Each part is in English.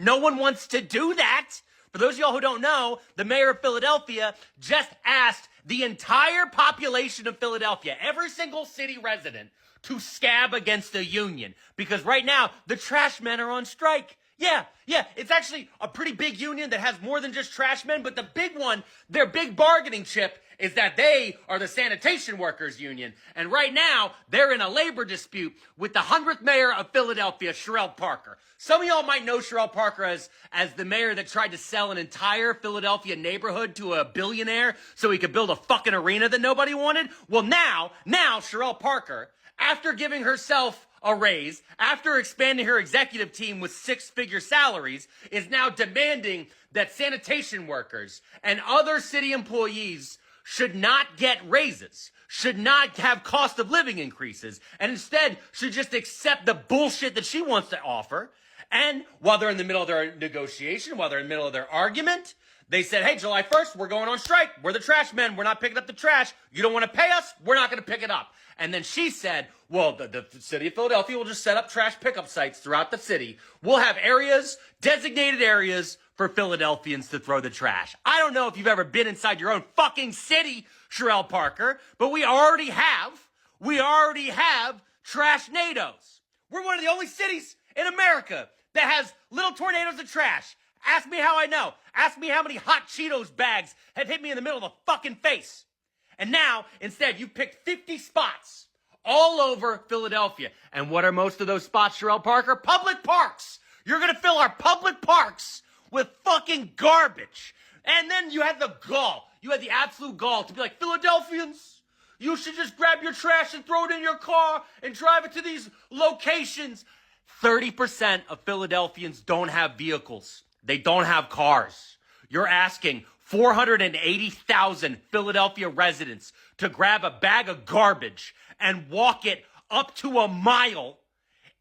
No one wants to do that. For those of y'all who don't know, the mayor of Philadelphia just asked the entire population of Philadelphia, every single city resident, to scab against the union. Because right now, the trash men are on strike. Yeah, it's actually a pretty big union that has more than just trash men, but the big one, their big bargaining chip, is that they are the sanitation workers union. And right now, they're in a labor dispute with the 100th mayor of Philadelphia, Sherelle Parker. Some of y'all might know Sherelle Parker as the mayor that tried to sell an entire Philadelphia neighborhood to a billionaire so he could build a fucking arena that nobody wanted. Well, now Sherelle Parker, after giving herself a raise, after expanding her executive team with six-figure salaries, is now demanding that sanitation workers and other city employees should not get raises, should not have cost of living increases, and instead should just accept the bullshit that she wants to offer. And while they're in the middle of their negotiation, while they're in the middle of their argument, they said, hey, July 1st, we're going on strike. We're the trash men. We're not picking up the trash. You don't want to pay us? We're not going to pick it up. And then she said, well, the city of Philadelphia will just set up trash pickup sites throughout the city. We'll have areas, designated areas for Philadelphians to throw the trash. I don't know if you've ever been inside your own fucking city, Sherelle Parker, but we already have trash-nados. We're one of the only cities in America that has little tornadoes of trash. Ask me how I know. Ask me how many hot Cheetos bags have hit me in the middle of the fucking face. And now, instead, you picked 50 spots all over Philadelphia. And what are most of those spots, Sherelle Parker? Public parks. You're going to fill our public parks with fucking garbage. And then you had the gall. You had the absolute gall to be like, Philadelphians, you should just grab your trash and throw it in your car and drive it to these locations. 30% of Philadelphians don't have vehicles. They don't have cars. You're asking 480,000 Philadelphia residents to grab a bag of garbage and walk it up to a mile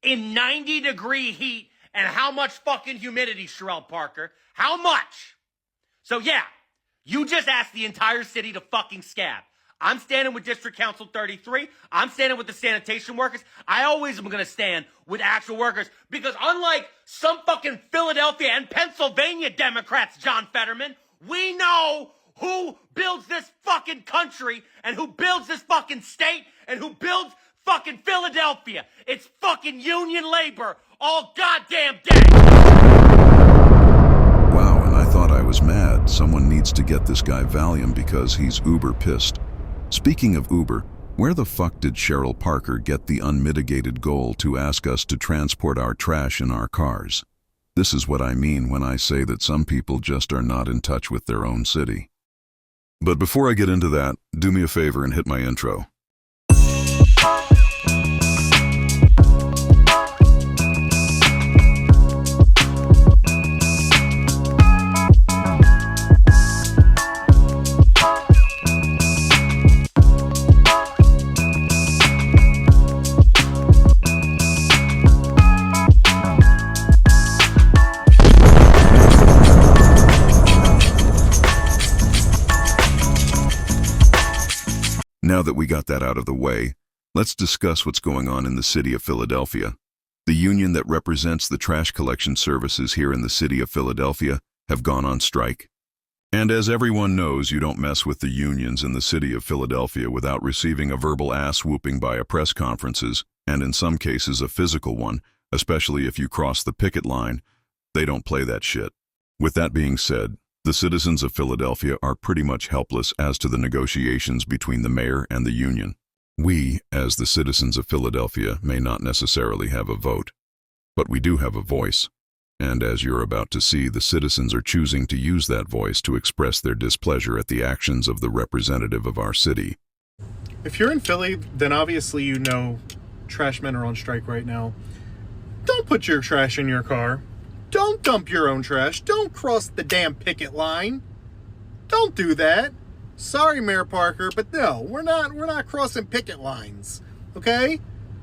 in 90-degree heat and how much fucking humidity, Sherelle Parker? How much? So yeah, you just asked the entire city to fucking scab. I'm standing with District Council 33. I'm standing with the sanitation workers. I always am going to stand with actual workers because unlike some fucking Philadelphia and Pennsylvania Democrats, John Fetterman, we know who builds this fucking country and who builds this fucking state and who builds fucking Philadelphia. It's fucking union labor all goddamn day. Wow, and I thought I was mad. Someone needs to get this guy Valium because he's uber pissed. Speaking of Uber, where the fuck did Sherelle Parker get the unmitigated goal to ask us to transport our trash in our cars? This is what I mean when I say that some people just are not in touch with their own city. But before I get into that, do me a favor and hit my intro. Now that we got that out of the way, let's discuss what's going on in the city of Philadelphia. The union that represents the trash collection services here in the city of Philadelphia have gone on strike. And as everyone knows, you don't mess with the unions in the city of Philadelphia without receiving a verbal ass-whooping by a press conferences, and in some cases a physical one, especially if you cross the picket line. They don't play that shit. With that being said, the citizens of Philadelphia are pretty much helpless as to the negotiations between the mayor and the union. We, as the citizens of Philadelphia, may not necessarily have a vote, but we do have a voice. And as you're about to see, the citizens are choosing to use that voice to express their displeasure at the actions of the representative of our city. If you're in Philly, then obviously you know trash men are on strike right now. Don't put your trash in your car. Don't dump your own trash. Don't cross the damn picket line. Don't do that. Sorry, Mayor Parker, but no, we're not crossing picket lines. Okay?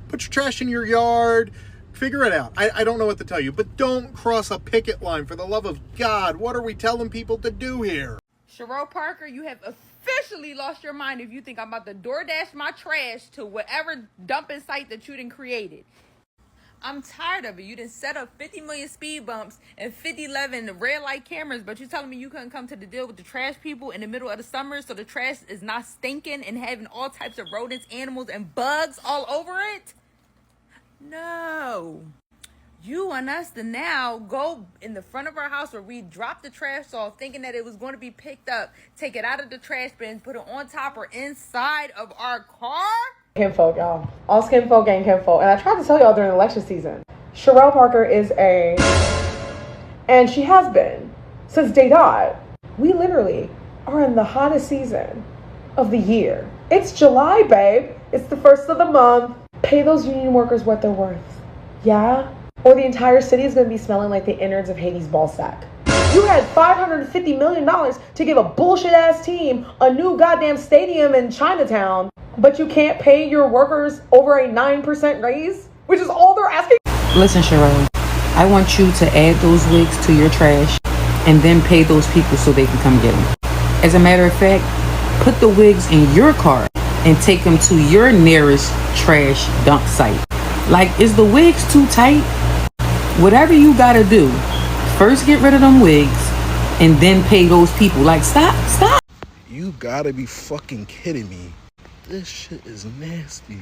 Put your trash in your yard. Figure it out. I don't know what to tell you, but don't cross a picket line for the love of God. What are we telling people to do here? Sherelle Parker, you have officially lost your mind if you think I'm about to DoorDash my trash to whatever dumping site that you done created. I'm tired of it. You done set up 50 million speed bumps and 5011 red light cameras, but you telling me you couldn't come to the deal with the trash people in the middle of the summer so the trash is not stinking and having all types of rodents, animals, and bugs all over it? No. You want us to now go in the front of our house where we dropped the trash off thinking that it was going to be picked up, take it out of the trash bins, put it on top or inside of our car? Kinfolk, y'all. All skin folk ain't kinfolk. And I tried to tell y'all during election season, Sherelle Parker is and she has been since day dot. We literally are in the hottest season of the year. It's July, babe. It's the first of the month. Pay those union workers what they're worth. Yeah? Or the entire city is going to be smelling like the innards of Hades' ball sack. You had $550 million to give a bullshit-ass team a new goddamn stadium in Chinatown, but you can't pay your workers over a 9% raise, which is all they're asking. Listen, Sherelle, I want you to add those wigs to your trash and then pay those people so they can come get them. As a matter of fact, put the wigs in your car and take them to your nearest trash dump site. Like, is the wigs too tight? Whatever you gotta do, first get rid of them wigs and then pay those people. Like, stop. You gotta be fucking kidding me. This shit is nasty.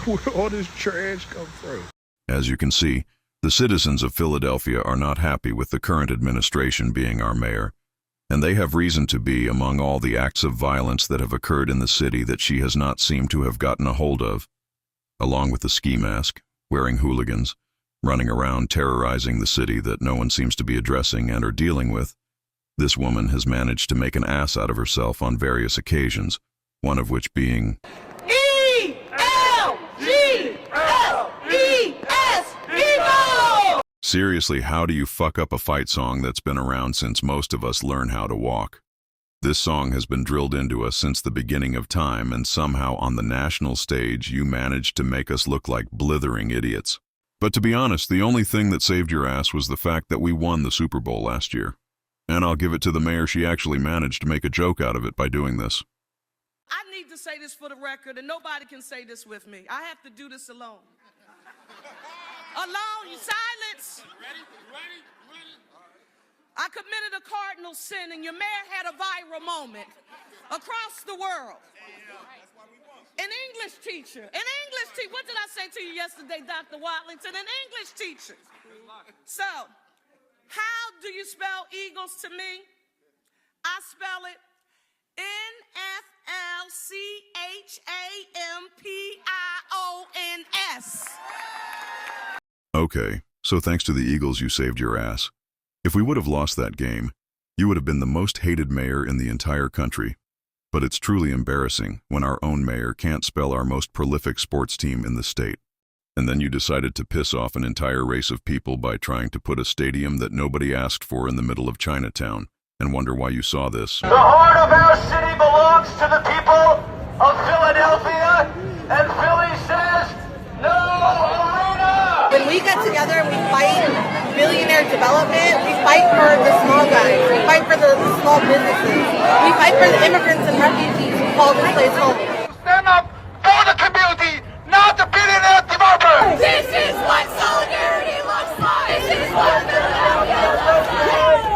Where all this trash come from? As you can see, the citizens of Philadelphia are not happy with the current administration being our mayor, and they have reason to be among all the acts of violence that have occurred in the city that she has not seemed to have gotten a hold of. Along with the ski mask, wearing hooligans, running around terrorizing the city that no one seems to be addressing and or dealing with, this woman has managed to make an ass out of herself on various occasions, one of which being seriously, how do you fuck up a fight song that's been around since most of us learn how to walk? This song has been drilled into us since the beginning of time, and somehow on the national stage you managed to make us look like blithering idiots. But to be honest, the only thing that saved your ass was the fact that we won the Super Bowl last year. And I'll give it to the mayor, she actually managed to make a joke out of it by doing this. I need to say this for the record, and nobody can say this with me. I have to do this alone. Alone, silence. Ready? I committed a cardinal sin, and your mayor had a viral moment across the world. An English teacher. What did I say to you yesterday, Dr. Watlington? An English teacher. So, how do you spell eagles to me? I spell it NFLCHAMPIONS. Okay, so thanks to the Eagles you saved your ass. If we would have lost that game, you would have been the most hated mayor in the entire country. But it's truly embarrassing when our own mayor can't spell our most prolific sports team in the state. And then you decided to piss off an entire race of people by trying to put a stadium that nobody asked for in the middle of Chinatown, and wonder why you saw this. The heart of our city belongs to the people of Philadelphia, and Philly says, no arena! When we get together and we fight billionaire development, we fight for the small guys, we fight for the small businesses, we fight for the immigrants and refugees who call this place home. Stand up for the community, not the billionaire developers! This is what solidarity looks like! This is what Philadelphia looks like!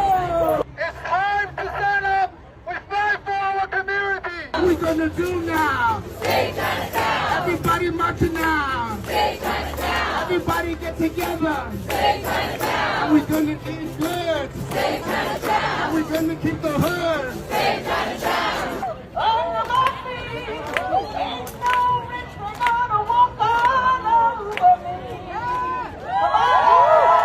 It's time to stand up. We fight for our community. What are we gonna do now? Stay Chinatown! Everybody marching now. Stay Chinatown! Everybody get together. Stay Chinatown! We're gonna eat good. Stay Chinatown! We're gonna keep the hood. Stay Chinatown! All my feet, ain't no rich man gonna walk all over me.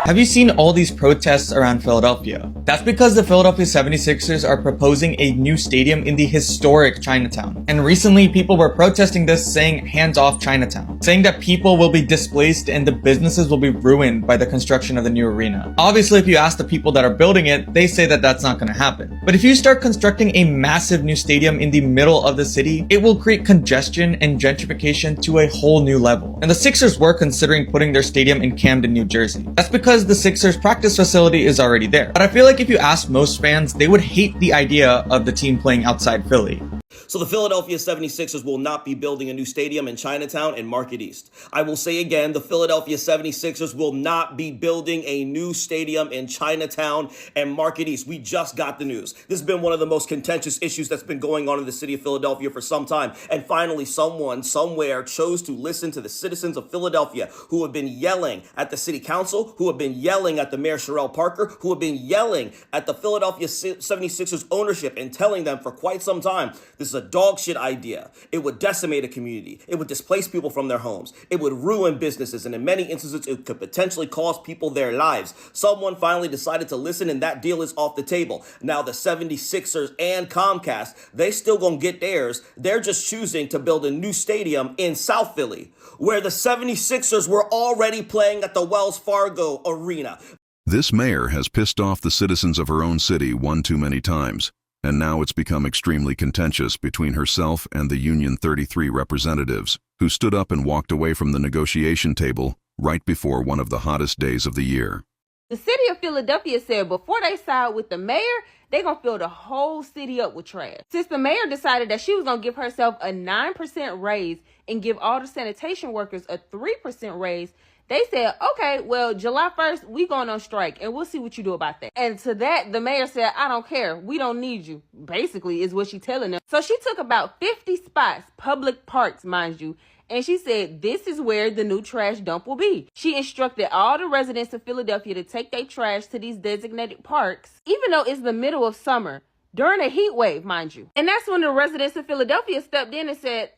Have you seen all these protests around Philadelphia? That's because the Philadelphia 76ers are proposing a new stadium in the historic Chinatown. And recently people were protesting this, saying hands off Chinatown, saying that people will be displaced and the businesses will be ruined by the construction of the new arena. Obviously, if you ask the people that are building it, they say that that's not going to happen. But if you start constructing a massive new stadium in the middle of the city, it will create congestion and gentrification to a whole new level. And the Sixers were considering putting their stadium in Camden, New Jersey. That's because because the Sixers practice facility is already there. But I feel like if you ask most fans, they would hate the idea of the team playing outside Philly. So the Philadelphia 76ers will not be building a new stadium in Chinatown and Market East. I will say again, the Philadelphia 76ers will not be building a new stadium in Chinatown and Market East. We just got the news. This has been one of the most contentious issues that's been going on in the city of Philadelphia for some time. And finally, someone somewhere chose to listen to the citizens of Philadelphia who have been yelling at the city council, who have been yelling at the mayor Sherrell Parker, who have been yelling at the Philadelphia 76ers ownership and telling them for quite some time, this is a dog shit idea. It would decimate a community. It would displace people from their homes. It would ruin businesses. And in many instances, it could potentially cost people their lives. Someone finally decided to listen, and that deal is off the table. Now the 76ers and Comcast, they still gonna get theirs. They're just choosing to build a new stadium in South Philly, where the 76ers were already playing at the Wells Fargo Arena. This mayor has pissed off the citizens of her own city one too many times, and now it's become extremely contentious between herself and the Union 33 representatives, who stood up and walked away from the negotiation table right before one of the hottest days of the year. The city of Philadelphia said before they side with the mayor, they're going to fill the whole city up with trash. Since the mayor decided that she was going to give herself a 9% raise and give all the sanitation workers a 3% raise, they said, okay, well, July 1st, we going on strike, and we'll see what you do about that. And to that, the mayor said, I don't care. We don't need you, basically, is what she's telling them. So she took about 50 spots, public parks, mind you, and she said, this is where the new trash dump will be. She instructed all the residents of Philadelphia to take their trash to these designated parks, even though it's the middle of summer. During a heat wave, mind you. And that's when the residents of Philadelphia stepped in and said,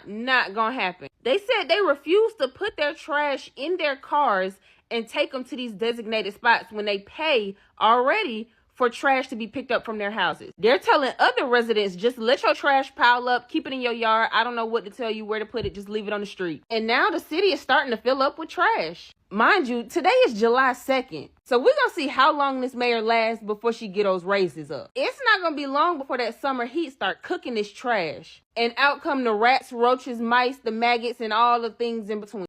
not gonna happen. They said they refused to put their trash in their cars and take them to these designated spots when they pay already for trash to be picked up from their houses. They're telling other residents, just let your trash pile up, keep it in your yard. I don't know what to tell you, where to put it, just leave it on the street. And now the city is starting to fill up with trash. Mind you, today is July 2nd. So we're going to see how long this mayor lasts before she get those raises up. It's not going to be long before that summer heat start cooking this trash. And out come the rats, roaches, mice, the maggots, and all the things in between.